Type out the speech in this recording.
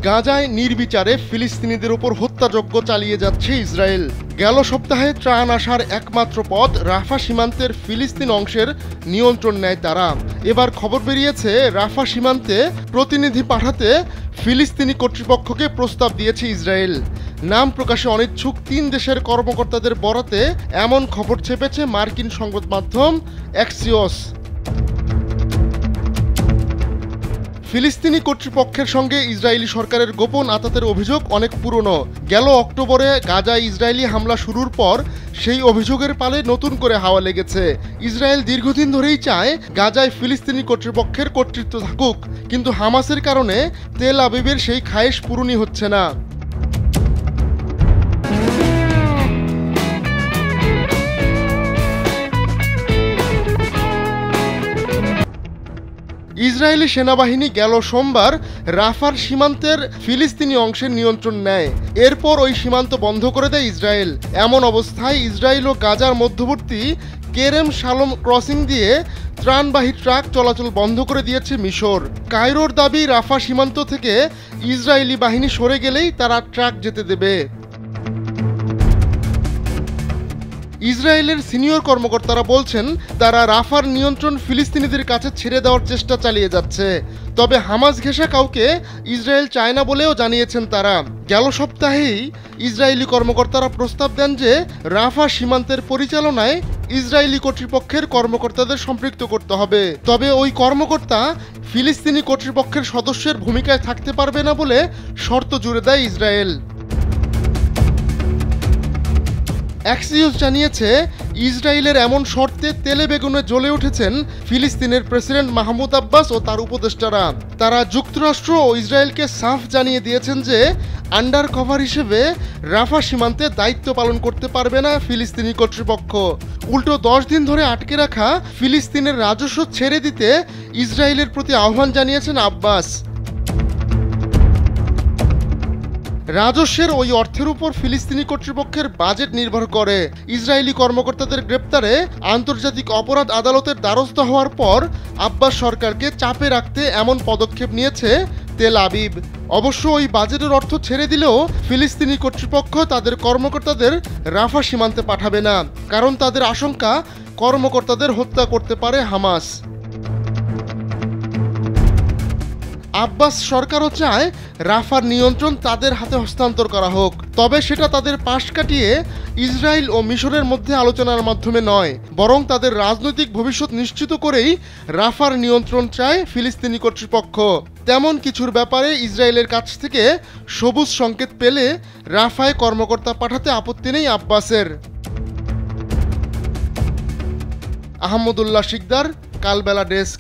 গাজায় নির্বিচারে ফিলিস্তিনিদের উপর হত্যাযজ্ঞ চালিয়ে যাচ্ছে ইসরায়েল। গেল সপ্তাহে ত্রাণ আসার একমাত্র পথ রাফা সীমান্তের ফিলিস্তিন অংশের নিয়ন্ত্রণ নেয় তারা। এবার খবর বেরিয়েছে রাফা সীমান্তে প্রতিনিধি পাঠাতে ফিলিস্তিনি কর্তৃপক্ষকে প্রস্তাব দিয়েছে ইসরায়েল। নাম প্রকাশে অনিচ্ছুক 3 দেশের কর্মকর্তাদের বরাতে এমন খবর ছেপেছে মার্কিন সংবাদ মাধ্যম অ্যাক্সিওস। ফিলিস্তিনি কর্তৃপক্ষের সঙ্গে ইসরায়েলি সরকারের গোপন আঁতাতের অভিযোগ অনেক পুরনো। গেল অক্টোবরে গাজায় ইসরায়েলি হামলা শুরুর পর সেই অভিযোগের পালে নতুন করে হাওয়া লেগেছে। ইসরায়েল দীর্ঘদিন ধরেই চায় গাজায় ফিলিস্তিনি কর্তৃপক্ষের কর্তৃত্ব থাকুক, কিন্তু হামাসের কারণে তেল আবিবের সেই খায়েশ পূরণই হচ্ছে না। ইসরায়েলি সেনাবাহিনী গেল সোমবার রাফার সীমান্তের ফিলিস্তিনি অংশের নিয়ন্ত্রণ নেয়। এরপর ওই সীমান্ত বন্ধ করে দেয় ইসরায়েল। এমন অবস্থায় ইসরায়েল ও গাজার মধ্যবর্তী কেরেম শালোম ক্রসিং দিয়ে ত্রাণবাহী ট্রাক চলাচল বন্ধ করে দিয়েছে মিশর। কায়রোর দাবি, রাফা সীমান্ত থেকে ইসরায়েলি বাহিনী সরে গেলেই তারা ট্রাক যেতে দেবে। ইসরায়েলের সিনিয়র কর্মকর্তারা বলছেন তারা রাফার নিয়ন্ত্রণ ফিলিস্তিনিদের কাছে ছেড়ে দেওয়ার চেষ্টা চালিয়ে যাচ্ছে। তবে হামাস ঘেঁষা কাউকে ইসরায়েল চায় না বলেও জানিয়েছেন তারা। গেল সপ্তাহেই ইসরায়েলি কর্মকর্তারা প্রস্তাব দেন যে রাফা সীমান্তের পরিচালনায় ইসরায়েলি কর্তৃপক্ষের কর্মকর্তাদের সম্পৃক্ত করতে হবে। তবে ওই কর্মকর্তা ফিলিস্তিনি কর্তৃপক্ষের সদস্যের ভূমিকায় থাকতে পারবে না বলে শর্ত জুড়ে দেয় ইসরায়েল। অ্যাক্সিওস জানিয়েছে ইসরায়েলের এমন শর্তে তেলে বেগুনে জ্বলে উঠেছেন ফিলিস্তিনের প্রেসিডেন্ট মাহমুদ আব্বাস ও তার উপদেষ্টারা। তারা যুক্তরাষ্ট্র ও ইসরায়েলকে সাফ জানিয়ে দিয়েছেন যে আন্ডার কভার হিসেবে রাফা সীমান্তে দায়িত্ব পালন করতে পারবে না ফিলিস্তিনি কর্তৃপক্ষ। উল্টো 10 দিন ধরে আটকে রাখা ফিলিস্তিনের রাজস্ব ছেড়ে দিতে ইসরায়েলের প্রতি আহ্বান জানিয়েছেন আব্বাস। রাজস্বের ওই অর্থের উপর ফিলিস্তিনি কর্তৃপক্ষের বাজেট নির্ভর করে। ইসরায়েলি কর্মকর্তাদের গ্রেপ্তারে আন্তর্জাতিক অপরাধ আদালতের দ্বারস্থ হওয়ার পর আব্বাস সরকারকে চাপে রাখতে এমন পদক্ষেপ নিয়েছে তেল আবিব। অবশ্য ওই বাজেটের অর্থ ছেড়ে দিলেও ফিলিস্তিনি কর্তৃপক্ষ তাদের কর্মকর্তাদের রাফা সীমান্তে পাঠাবে না, কারণ তাদের আশঙ্কা কর্মকর্তাদের হত্যা করতে পারে হামাস। আব্বাস সরকারও চায় রাফার নিয়ন্ত্রণ তাদের হাতে হস্তান্তর করা হোক, তবে সেটা তাদের পাশ কাটিয়ে ইসরায়েল ও মিশরের মধ্যে আলোচনার মাধ্যমে নয়, বরং তাদের রাজনৈতিক ভবিষ্যৎ নিশ্চিত করেই রাফার নিয়ন্ত্রণ চায় ফিলিস্তিনি কর্তৃপক্ষ। তেমন কিছুর ব্যাপারে ইসরায়েলের কাছ থেকে সবুজ সংকেত পেলে রাফায় কর্মকর্তা পাঠাতে আপত্তি নেই আব্বাসের। আহমদুল্লাহ শিকদার, কালবেলা ডেস্ক।